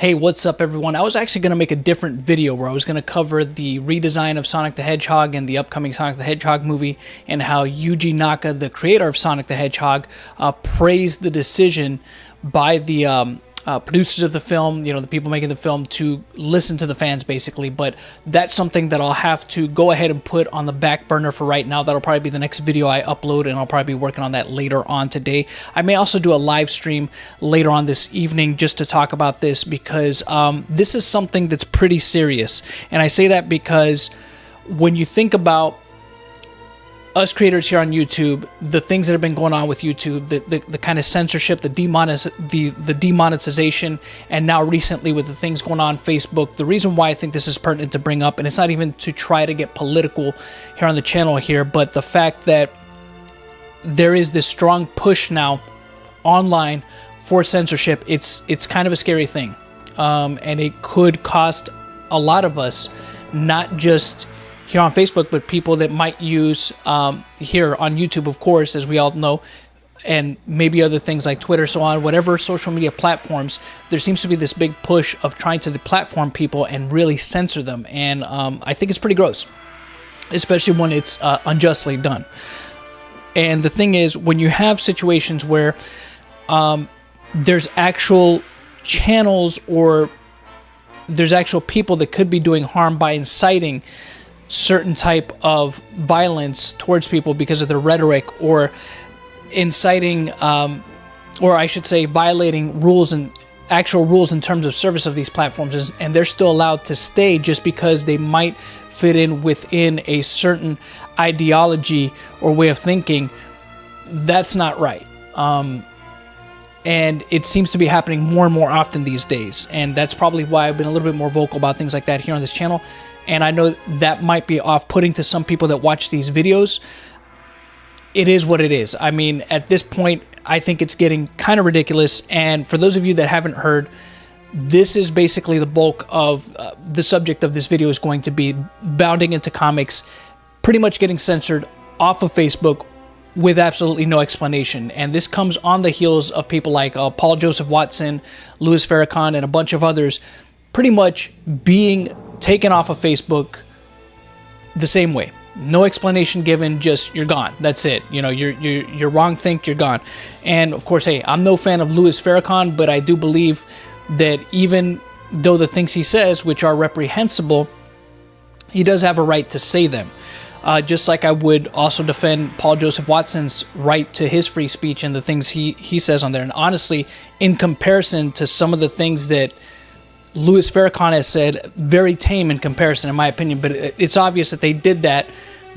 Hey, what's up everyone? I was actually going to make a different video where I was going to cover the redesign of Sonic the Hedgehog and the upcoming Sonic the Hedgehog movie, and how Yuji Naka, the creator of Sonic the Hedgehog, praised the decision by the producers of the film, the people making the film, to listen to the fans basically. But that's something that I'll have to go ahead and put on the back burner for right now. That'll probably be the next video I upload, and I'll probably be working on that later on today. I may also do a live stream later on this evening just to talk about this, because this is something that's pretty serious. And I say that because when you think about us creators here on YouTube, the things that have been going on with YouTube, the kind of censorship, the demonetization, and now recently with the things going on Facebook, the reason why I think this is pertinent to bring up, and it's not even to try to get political here on the channel here, but the fact that there is this strong push now online for censorship, it's kind of a scary thing. And it could cost a lot of us, not just here on Facebook, but people that might use here on YouTube, of course, as we all know, and maybe other things like Twitter, so on, whatever social media platforms. There seems to be this big push of trying to deplatform people and really censor them, and I think it's pretty gross, especially when it's unjustly done. And the thing is, when you have situations where there's actual channels or there's actual people that could be doing harm by inciting certain type of violence towards people because of their rhetoric, or inciting, or I should say violating rules and actual rules in terms of service of these platforms, and they're still allowed to stay just because they might fit in within a certain ideology or way of thinking, that's not right. And it seems to be happening more and more often these days, and that's probably why I've been a little bit more vocal about things like that here on this channel. And I know that might be off-putting to some people that watch these videos. It is what it is. I mean, at this point, I think it's getting kind of ridiculous. And for those of you that haven't heard, this is basically the bulk of the subject of this video is going to be Bounding Into Comics pretty much getting censored off of Facebook with absolutely no explanation. And this comes on the heels of people like Paul Joseph Watson, Louis Farrakhan, and a bunch of others pretty much being taken off of Facebook the same way. No explanation given, just you're gone. That's it. You're wrong, think you're gone. And of course, hey, I'm no fan of Louis Farrakhan, but I do believe that even though the things he says, which are reprehensible, he does have a right to say them. Just like I would also defend Paul Joseph Watson's right to his free speech and the things he says on there. And honestly, in comparison to some of the things that Louis Farrakhan has said, very tame in comparison, in my opinion, but it's obvious that they did that.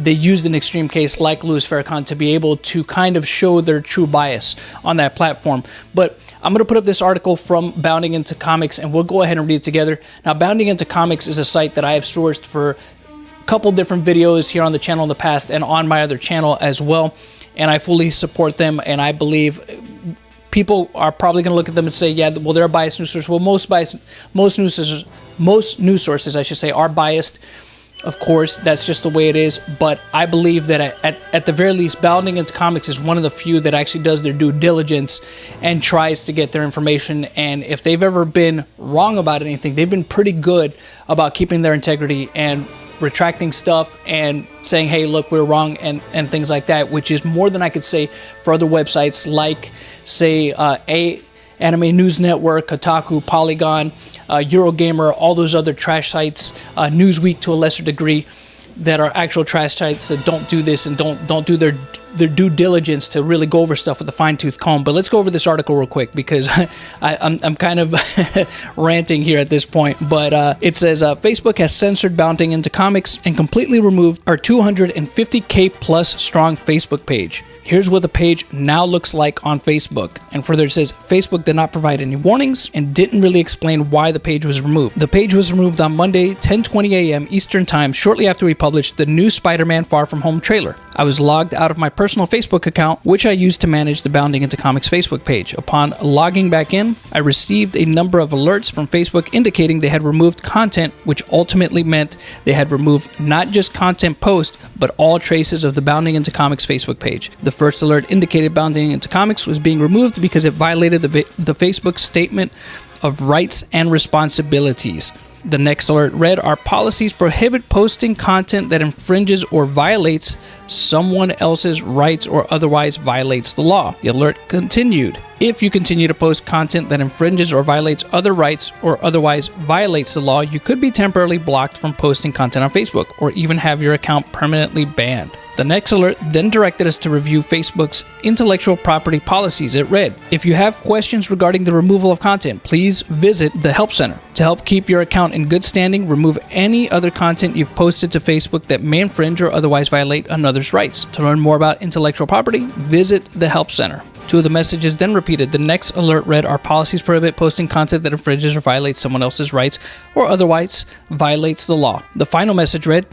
They used an extreme case like Louis Farrakhan to be able to kind of show their true bias on that platform. But I'm going to put up this article from Bounding Into Comics, and we'll go ahead and read it together. Now, Bounding Into Comics is a site that I have sourced for a couple different videos here on the channel in the past and on my other channel as well, and I fully support them, and I believe people are probably going to look at them and say, yeah, well, they're a biased news source. Well, most news sources, I should say, are biased. Of course, that's just the way it is. But I believe that at the very least, Bounding Into Comics is one of the few that actually does their due diligence and tries to get their information. And if they've ever been wrong about anything, they've been pretty good about keeping their integrity and retracting stuff and saying, hey, look, we're wrong, and things like that, which is more than I could say for other websites like, say, Anime News Network, Kotaku, Polygon, Eurogamer, all those other trash sites, Newsweek to a lesser degree, that are actual trash sites that don't do this and don't do their due diligence to really go over stuff with a fine-tooth comb. But let's go over this article real quick, because I'm kind of ranting here at this point. But it says, Facebook has censored Bounding Into Comics and completely removed our 250K plus strong Facebook page. Here's what the page now looks like on Facebook. And further it says, Facebook did not provide any warnings and didn't really explain why the page was removed. The page was removed on Monday, 10:20 a.m. Eastern Time, shortly after we published the new Spider-Man Far From Home trailer. I was logged out of my personal Facebook account, which I used to manage the Bounding Into Comics Facebook page. Upon logging back in, I received a number of alerts from Facebook indicating they had removed content, which ultimately meant they had removed not just content post, but all traces of the Bounding Into Comics Facebook page. The first alert indicated Bounding Into Comics was being removed because it violated the Facebook statement of rights and responsibilities. The next alert read, our policies prohibit posting content that infringes or violates someone else's rights or otherwise violates the law. The alert continued, if you continue to post content that infringes or violates other rights or otherwise violates the law, you could be temporarily blocked from posting content on Facebook or even have your account permanently banned. The next alert then directed us to review Facebook's intellectual property policies. It read, if you have questions regarding the removal of content, please visit the Help Center. To help keep your account in good standing, remove any other content you've posted to Facebook that may infringe or otherwise violate another's rights. To learn more about intellectual property, visit the Help Center. Two of the messages then repeated. The next alert read, our policies prohibit posting content that infringes or violates someone else's rights or otherwise violates the law. The final message read,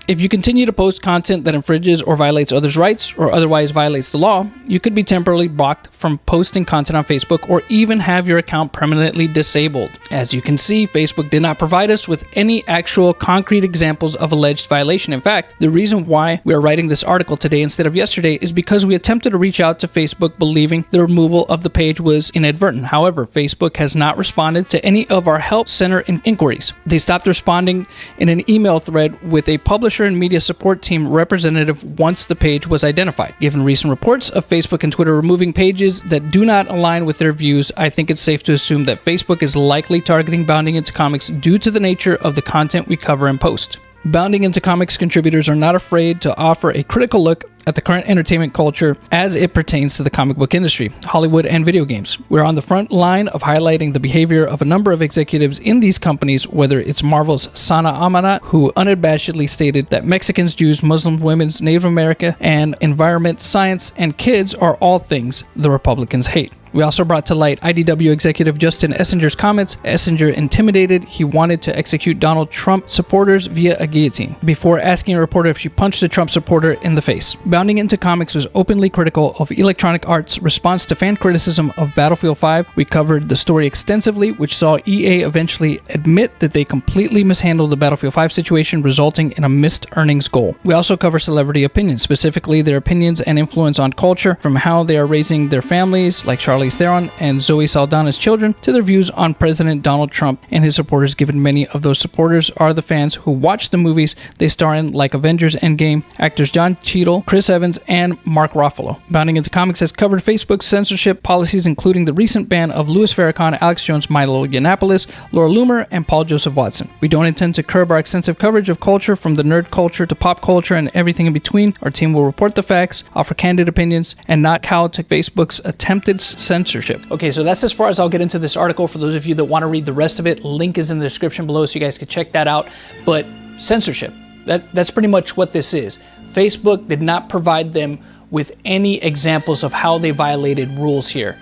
if you continue to post content that infringes or violates others' rights or otherwise violates the law, you could be temporarily blocked from posting content on Facebook or even have your account permanently disabled. As you can see, Facebook did not provide us with any actual concrete examples of alleged violation. In fact, the reason why we are writing this article today instead of yesterday is because we attempted to reach out to Facebook believing the removal of the page was inadvertent. However, Facebook has not responded to any of our Help Center inquiries. They stopped responding in an email thread with a publisher and media support team representative once the page was identified. Given recent reports of Facebook and Twitter removing pages that do not align with their views, I think it's safe to assume that Facebook is likely targeting Bounding Into Comics due to the nature of the content we cover and post. Bounding Into Comics contributors are not afraid to offer a critical look at the current entertainment culture as it pertains to the comic book industry, Hollywood, and video games. We're on the front line of highlighting the behavior of a number of executives in these companies, whether it's Marvel's Sana Amana, who unabashedly stated that Mexicans, Jews, Muslims, women, Native America, and environment, science, and kids are all things the Republicans hate. We also brought to light IDW executive Justin Essinger's comments. Essinger intimidated he wanted to execute Donald Trump supporters via a guillotine before asking a reporter if she punched a Trump supporter in the face. Bounding Into Comics was openly critical of Electronic Arts' response to fan criticism of Battlefield 5. We covered the story extensively, which saw EA eventually admit that they completely mishandled the Battlefield 5 situation, resulting in a missed earnings goal. We also cover celebrity opinions, specifically their opinions and influence on culture, from how they are raising their families, like Charlize Theron and Zoe Saldana's children, to their views on President Donald Trump and his supporters, given many of those supporters are the fans who watch the movies they star in, like Avengers Endgame, actors John Cheadle, Chris Evans, and Mark Ruffalo. Bounding Into Comics has covered Facebook's censorship policies, including the recent ban of Louis Farrakhan, Alex Jones, Milo Yiannopoulos, Laura Loomer, and Paul Joseph Watson. We don't intend to curb our extensive coverage of culture, from the nerd culture to pop culture and everything in between. Our team will report the facts, offer candid opinions, and not cow to Facebook's attempted censorship. Okay, so that's as far as I'll get into this article. For those of you that want to read the rest of it, link is in the description below so you guys can check that out. But censorship, that's pretty much what this is. Facebook did not provide them with any examples of how they violated rules here.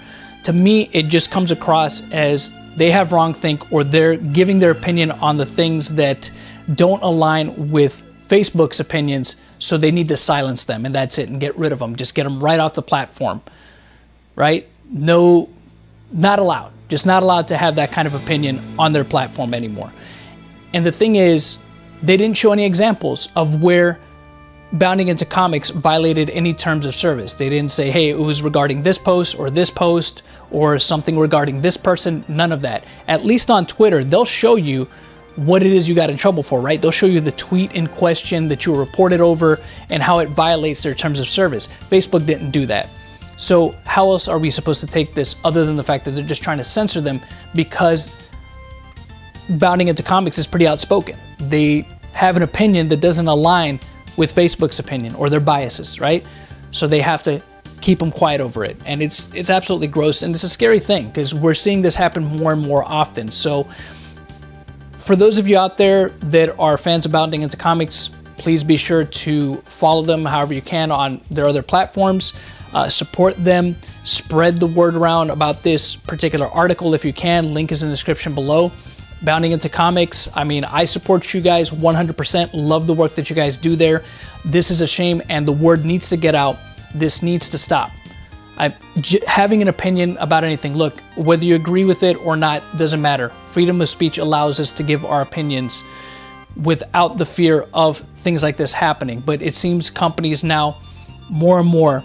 To me, it just comes across as they have wrongthink, or they're giving their opinion on the things that don't align with Facebook's opinions, so they need to silence them, and that's it, and get rid of them. Just get them right off the platform, right? No, not allowed. Just not allowed to have that kind of opinion on their platform anymore. And the thing is, they didn't show any examples of where Bounding Into Comics violated any terms of service. They didn't say, hey, it was regarding this post or something regarding this person. None of that. At least on Twitter, they'll show you what it is you got in trouble for, right? They'll show you the tweet in question that you were reported over and how it violates their terms of service. Facebook didn't do that. So how else are we supposed to take this other than the fact that they're just trying to censor them because Bounding Into Comics is pretty outspoken? They have an opinion that doesn't align with Facebook's opinion or their biases, right? So they have to keep them quiet over it. And it's absolutely gross, and it's a scary thing because we're seeing this happen more and more often. So for those of you out there that are fans of Bounding Into Comics, please be sure to follow them however you can on their other platforms. Support them, spread the word around about this particular article if you can. Link is in the description below. Bounding Into Comics, I mean, I support you guys 100%. Love the work that you guys do there. This is a shame, and the word needs to get out. This needs to stop. Having an opinion about anything, look, whether you agree with it or not, doesn't matter. Freedom of speech allows us to give our opinions without the fear of things like this happening. But it seems companies now more and more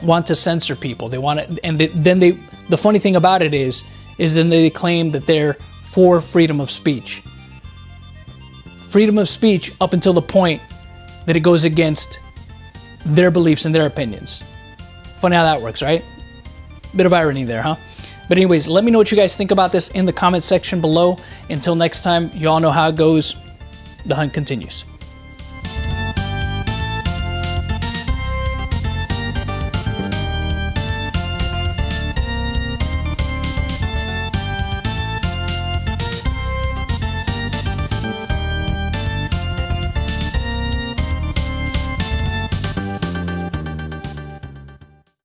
want to censor people. They want to, and the funny thing about it is then they claim that they're for freedom of speech. Freedom of speech up until the point that it goes against their beliefs and their opinions. Funny how that works, right? Bit of irony there, huh? But anyways, let me know what you guys think about this in the comment section below. Until next time, you all know how it goes. The hunt continues.